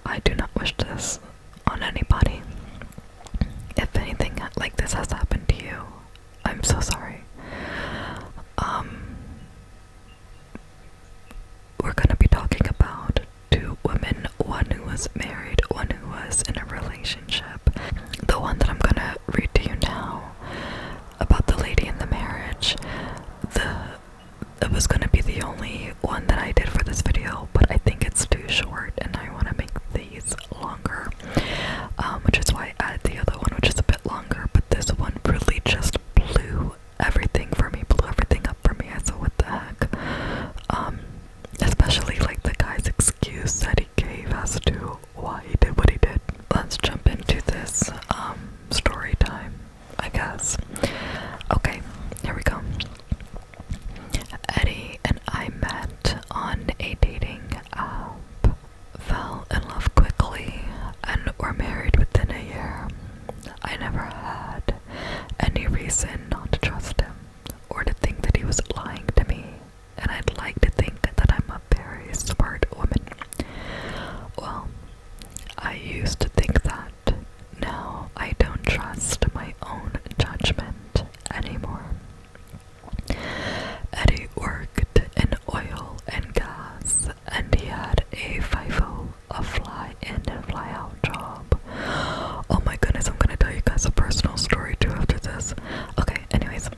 I do not wish this on anybody. If anything like this has happened to you, I'm so sorry. We're gonna be talking about two women, one who was married, one who was in a relationship. The one that I'm gonna read to you now, about the lady in the marriage, it was gonna be the only one that I did for this video, but I think it's too short and I want to make these longer, which is why I added the other one, which is a bit longer. But this one really just blew everything for me, blew everything up for me. I thought, what the heck? Especially like the guy's excuse that he gave as to why he did what he did. Let's jump into this story time, I guess. Okay, here we go. Eddie and I met on a dating app, fell in love quickly, and were married within a year. I never had any reason not to trust him, or to think that he was lying to me, and I'd like to think that I'm a very smart woman. Well, I used to think that. Now I don't trust my own judgment anymore. Eddie worked in oil and gas, and he had a FIFO, a fly-in and fly-out job. Oh my goodness, I'm gonna tell you guys a personal story too after this. Okay, anyways,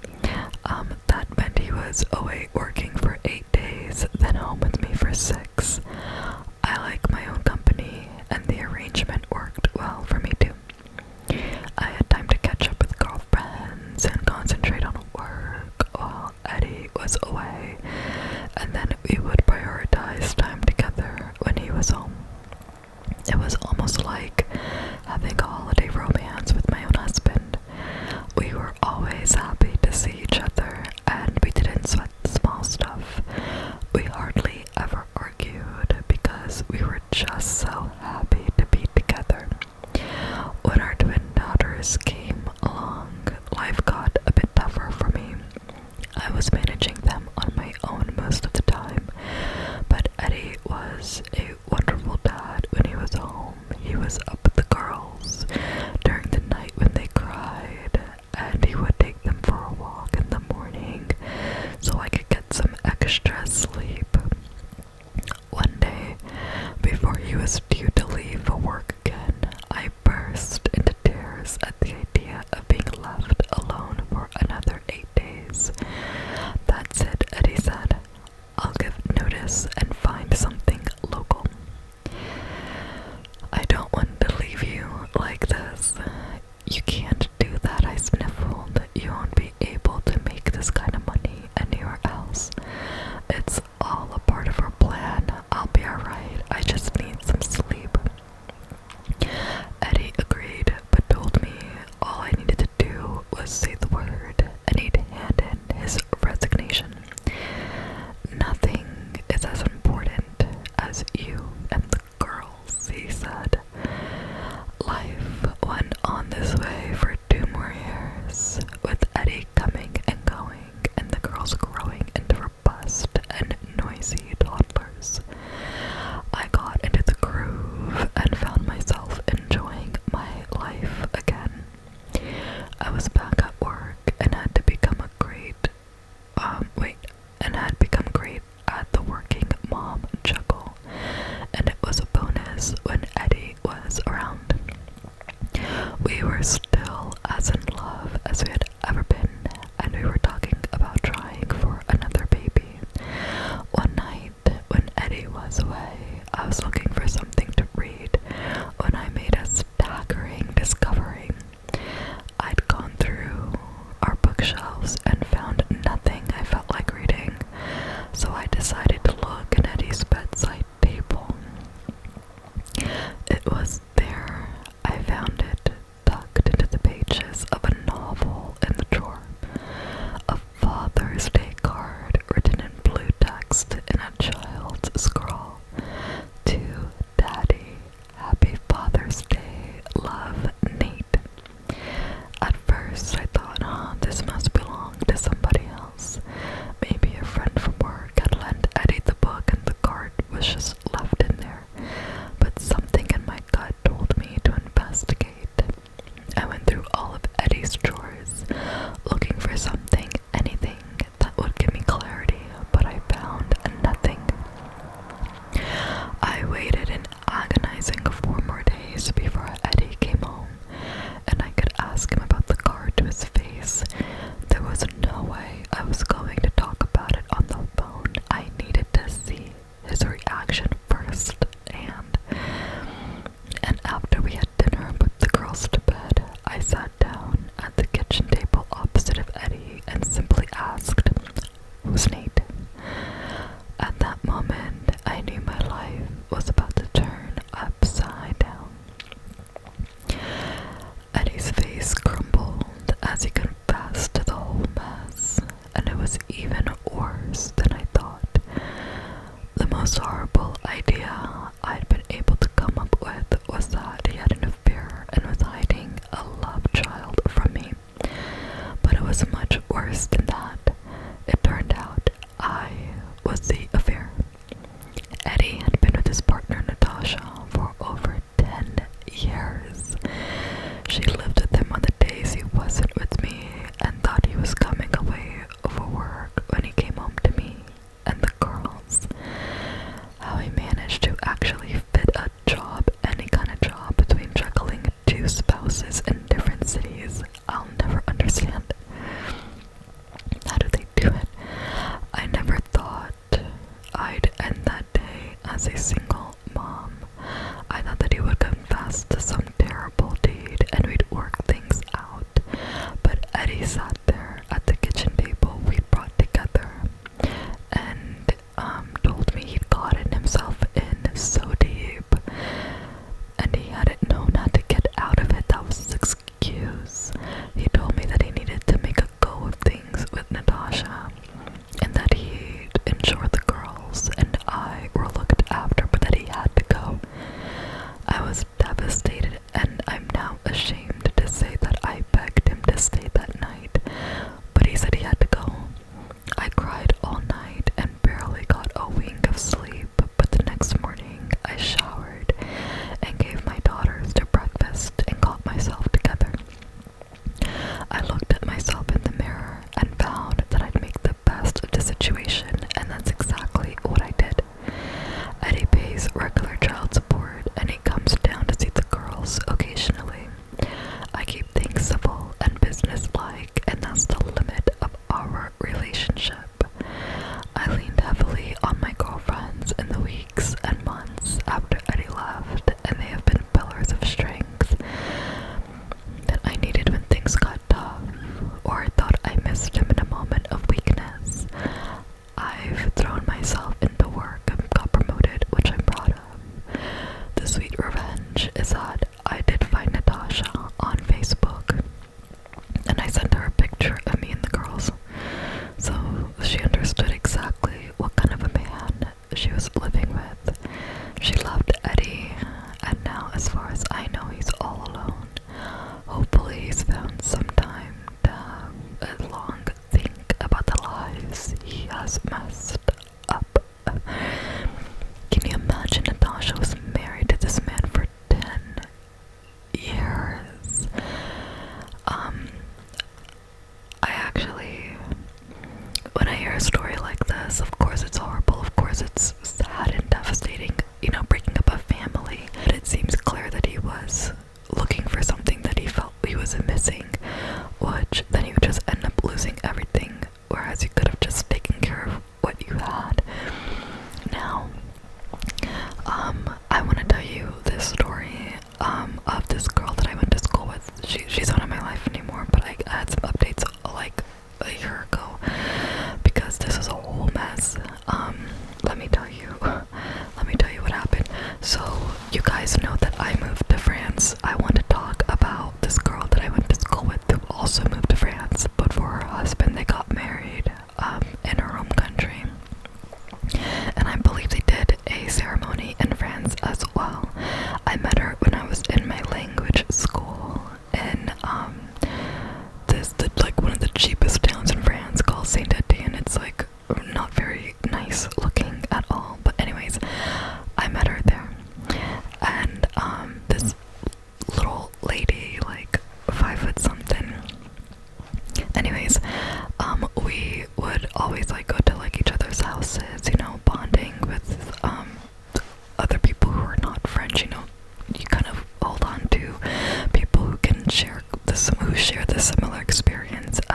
that meant he was away working for 8 days, then home with me for 6. I like my own company, and the arrangement worked well for me too. I had time to catch up with girlfriends and concentrate on work while Eddie was away, and then we would prioritize time together when he was home. It was almost like having a holiday romance with my own husband. We were always happy to see each other, and we didn't sweat the small stuff. We hardly ever argued because we were just so happy to be together. When our twin daughters came along, life got a bit tougher for me. I was managing them on my own most of the time, but Eddie was a wonderful dad when he was home. He was up with the girls during the night when they cried, and he would take them for a walk in the morning so I could get some extra sleep. One day, before he was due to leave for work again, I burst into tears at the idea of being left alone for another 8 days. That's it, Eddie said. I'll give notice and find something local. I don't want to leave you like this. You can't do that, I sniffled. You won't be able to make this kind of money anywhere else. It's all a part of our plan. I'll be alright. I just need some sleep. Eddie agreed, but told me all I needed to do was say the word, and he'd hand in his resignation. Nothing is as important as you and the girls, he said. waiting 4 more days before Eddie came home and I could ask him about the card to his face. There was no way I was going to talk about it on the phone. I needed to see his reaction first, and after we had dinner and put the girls to bed, I sat down at the kitchen table opposite of Eddie and simply asked, "Who's Nate?" At that moment, I knew my life was about to turn upside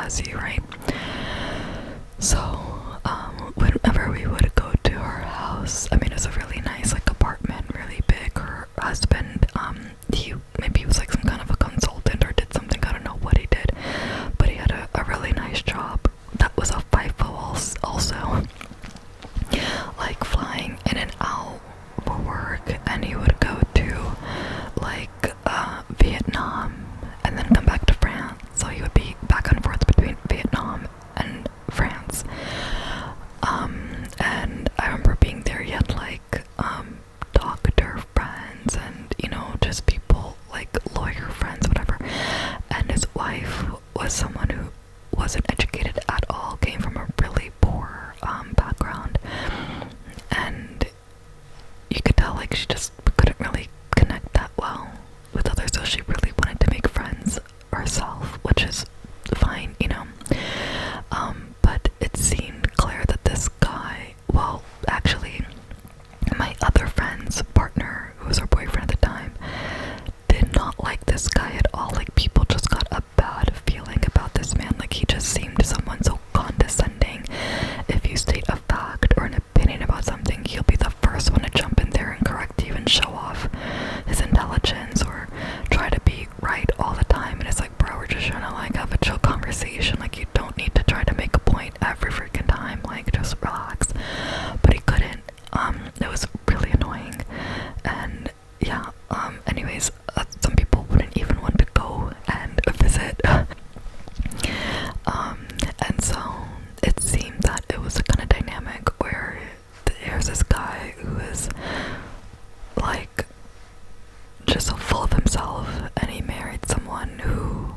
has you, right? So, whenever we would go to her house, I mean, it was a really nice, like, apartment, really big. Her husband, he was like some kind of a consultant or did something, I don't know what he did, but he had a really nice job. That was a FIFO also, like, flying in and out for work, and he would go to, like, Vietnam, and then come back to France, so he would be back and forth between Vietnam and France. And I remember being there, he had like doctor friends and, you know, just people like lawyer friends, whatever. And his wife was someone who wasn't educated at all, came from a really poor background, and you could tell like she just couldn't really connect that well with others, so she really wanted to make friends herself, which is fine, you know. But it seemed clear that this guy, well, actually, my other friend's partner, who was her boyfriend at the time, did not like this guy at all. Like, people just got a bad feeling about this man. Like, he just seemed someone so condescending. If you state a fact or an opinion about something, he'll be the first one to jump in there and correct you and show off his intelligence or try to be right all the time. And it's like, bro, we're just trying to like have a chill conversation. Like, you don't need to try to make a point every freaking time. Like, just relax. But he couldn't. It was really annoying. And yeah, anyways, some people wouldn't even want to go and visit. And so it seemed that it was a kind of dynamic where there's this guy who is like just so full of himself, and he married someone who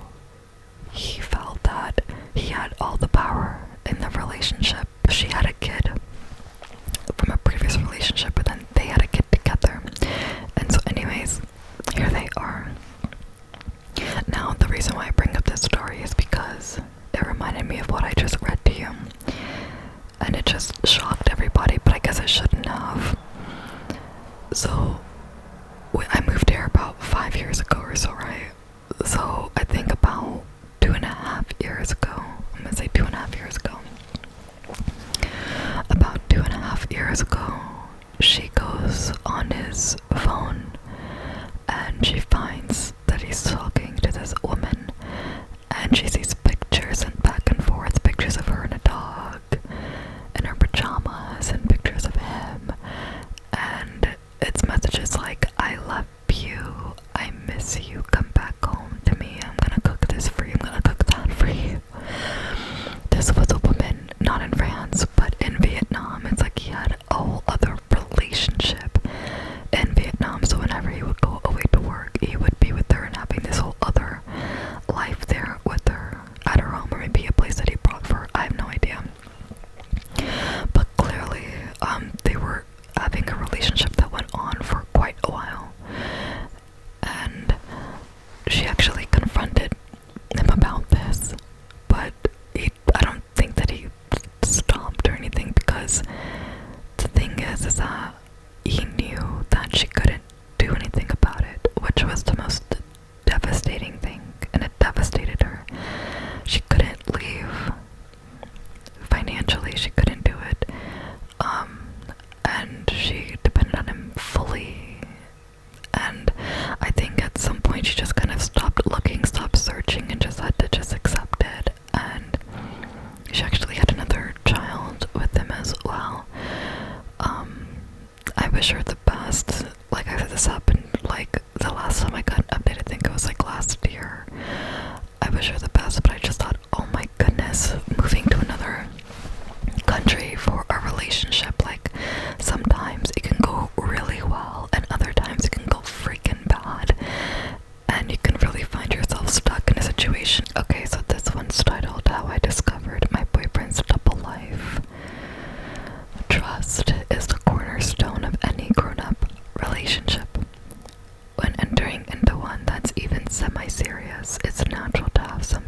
he felt that he had all the power in the relationship. She had a kid from a previous relationship, but then they had a kid together. And so anyways, here they are. Now, the reason why I bring up this story is because it reminded me of what I just read to you. And it just shocked everybody, but I guess it shouldn't have. So, I moved here about 5 years ago or so, right? So, I think about 2.5 years ago. I'm gonna say 2.5 years ago. About 2.5 years ago, she goes on his phone and she finds that he's talking to this woman, and she sees pictures and back and forth, pictures of her and a dog in her pajamas and pictures of him, and it's messages like, I love you, I miss you, come back home to me, I'm gonna cook this for you, I'm gonna cook that for you. This was a woman, not in France, but in Vietnam. It's like he had a whole other relationship in Vietnam, so whenever he would go away to work, he would be with her and having this whole other life there with her at her home, or maybe a place that he brought for her. I have no idea. But clearly, they were having a relationship that went on for quite a while. And she actually confronted him about this, but I don't think that he stopped or anything, because the thing is that he knew that she couldn't do anything about it, which was the most devastating thing, and it devastated her. She couldn't leave. Financially, she couldn't do it. And she depended on him fully. And I think at some point she just kind of stopped looking, stopped searching, and just had to just accept it. And she actually had another child with him as well. I wish her the best. Like, I said, this happened like the last time I got an update, I think it was like last year. I wish her the best, but I just thought, oh my goodness, moving to another country for a relationship, like, sometimes it can go really well and other times it can go freaking bad, and you can really find yourself stuck in a situation. Okay, so this one's titled How I Discovered My Boyfriend's Double Life. Trust is the cornerstone of any grown-up relationship. When entering into one that's even semi-serious, it's natural to have some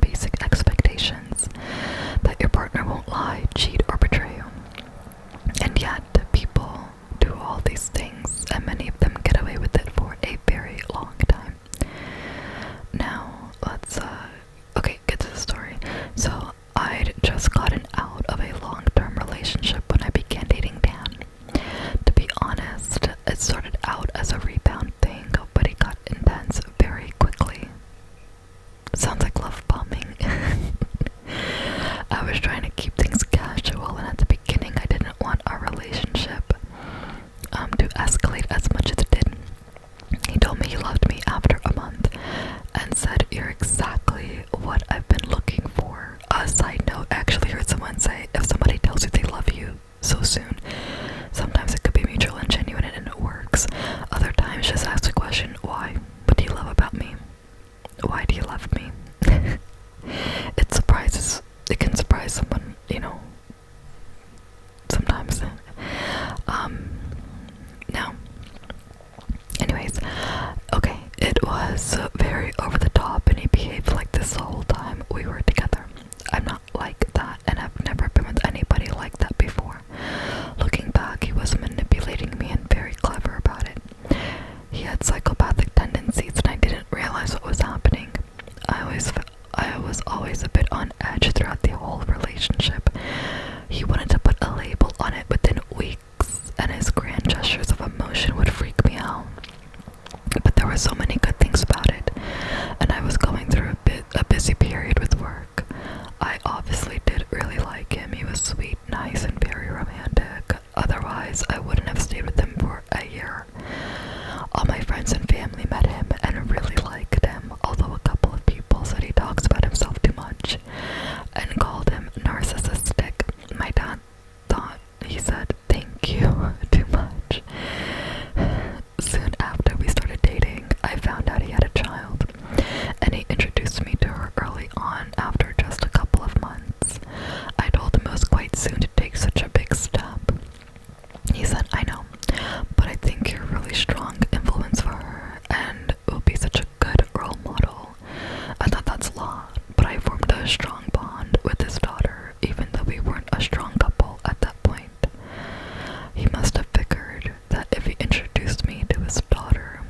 was very over the top, and he behaved like this the whole time we were together. I'm not like that, and I've never been with anybody like that before. Looking back, he was manipulating me and very clever about it. He had psychopathic tendencies, and I didn't realize what was happening. I was always a bit on edge throughout the whole relationship. He wanted to put a label on it within weeks, and his grand gestures of emotion would freak me out. But there were so many good things about it, and I was going through a busy period with work. I obviously did really like him. He was sweet, nice, and very romantic. Otherwise, I wouldn't have stayed with him for a year. All my friends and family met him and really liked him, although a couple of people said he talks about himself too much and called him narcissistic. My dad thought he said thank you too much. Soon after we started dating, I found out he had a child, and he introduced me to her early on after just a couple of months. I told him it was quite soon to take such a big step. He said, I know, but I think you're a really strong influence for her, and will be such a good role model. I thought that's a lot, but I formed a strong bond with his daughter, even though we weren't a strong couple at that point. He must have figured that if he introduced me to his daughter,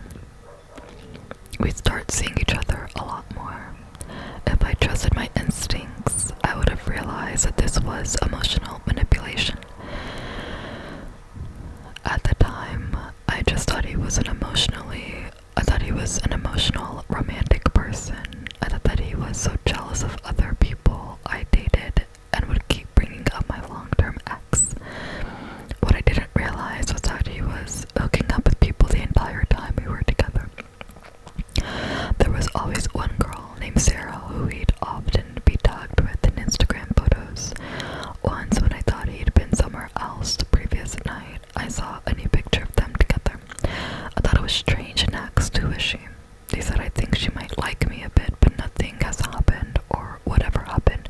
we'd start seeing each other a lot more. If I trusted my instincts, I would have realized that this was emotional manipulation. At the time, I just thought he was an emotional, romantic person. I thought that he was so jealous of other people I dated and would keep bringing up my long-term ex. What I didn't realize was that he was hooking up with people the entire time we were together. There was always one girl named Sarah who he'd often be tagged with in Instagram photos. Once, when I thought he'd been somewhere else the previous night, I saw a new picture of them together. I thought it was strange and asked, who is she? They said, I think she might like me a bit, but nothing has happened, or whatever happened.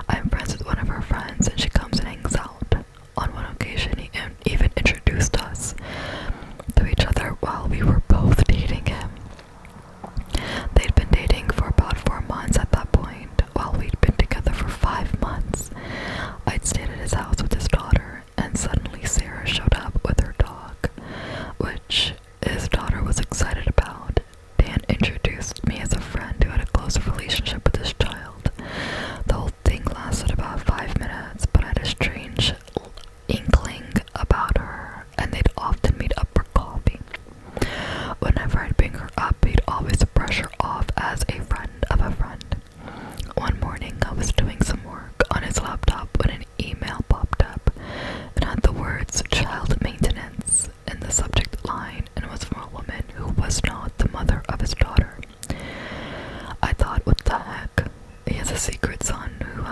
I'm friends with one of her friends, and she comes and hangs out. On one occasion, he even introduced us to each other while we were both dating him. They'd been dating for about 4 months at that point, while we'd been together for 5 months. I'd stayed at his house with his daughter, and suddenly Sarah showed up with her dog, which his daughter was excited about. Dan introduced me as a friend who had a close relationship with his child. The whole thing lasted about 5 minutes, but I had a strange inkling about her, and they'd often meet up for coffee. Whenever I'd bring her up, he'd always brush her off as a friend of a friend. One morning, I was doing some work on his laptop when an email popped up and had the words child maintenance in the subject line, and was from a woman who was not the mother of his daughter. I thought, what the heck? He has a secret son who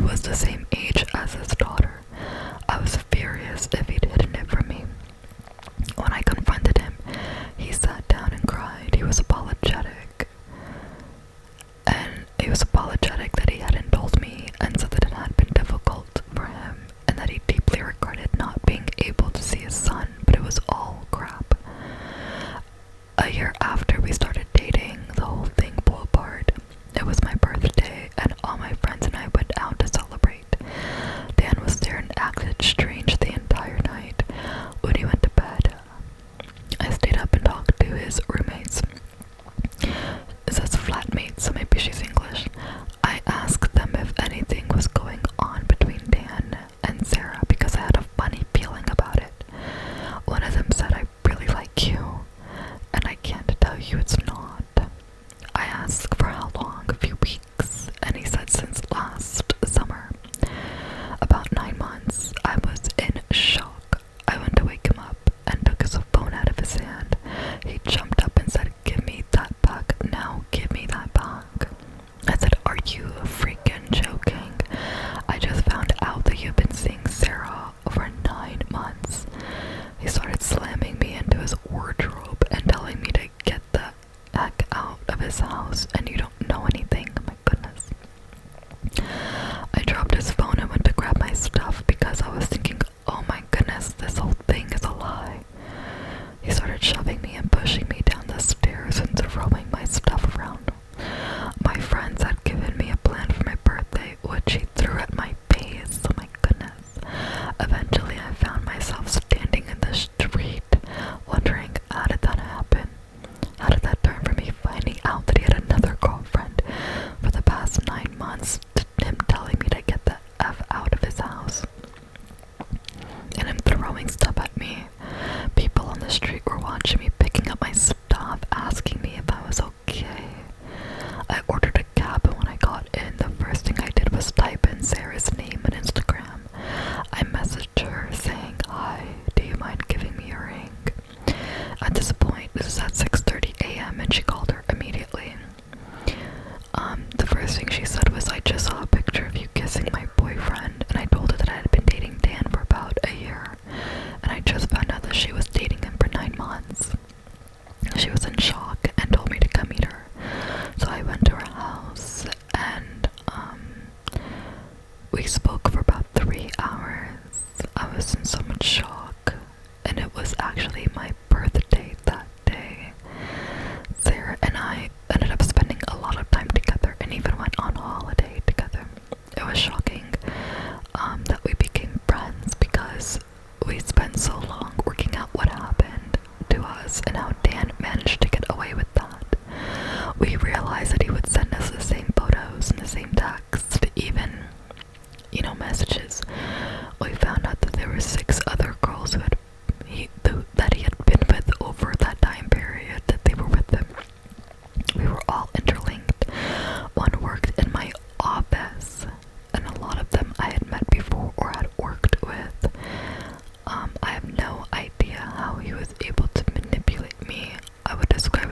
was the same age as his daughter. I was furious if he'd hidden it from me. When I confronted him, he sat down and cried. He was apologetic. And he was apologetic that he hadn't told me, and said that it had been difficult for him, and that he deeply regretted not being able to see his son, but it was all crap. A year after we started dating, the whole thing blew apart. It was my birthday, and all my friends and I went out to celebrate. Dan was there and acted strange the entire night. When he went to bed, I stayed up and talked to his roommates. It says flatmates, so maybe she's English. I asked them if anything was going on between Dan and Sarah because I had a funny feeling about it. One of them said, I really like you, and I can't tell you it's not. she was in shock and told me to come meet her. So I went to her house, and we spoke for about 3 hours. I was in so much shock, and it was actually my birthday that day. Sarah and I ended up spending a lot of time together and even went on holiday together. It was shocking that we became friends because we spent so long working out what happened to us and how Dan managed to get away with that. We realized that he would send us the same photos and the same text, even, messages. We found out that there were 6 other girls that he had been with over that time period that they were with him. We were all interlinked. One worked in my office, and a lot of them I had met before or had worked with. I have no idea how he was able to manipulate me. I would describe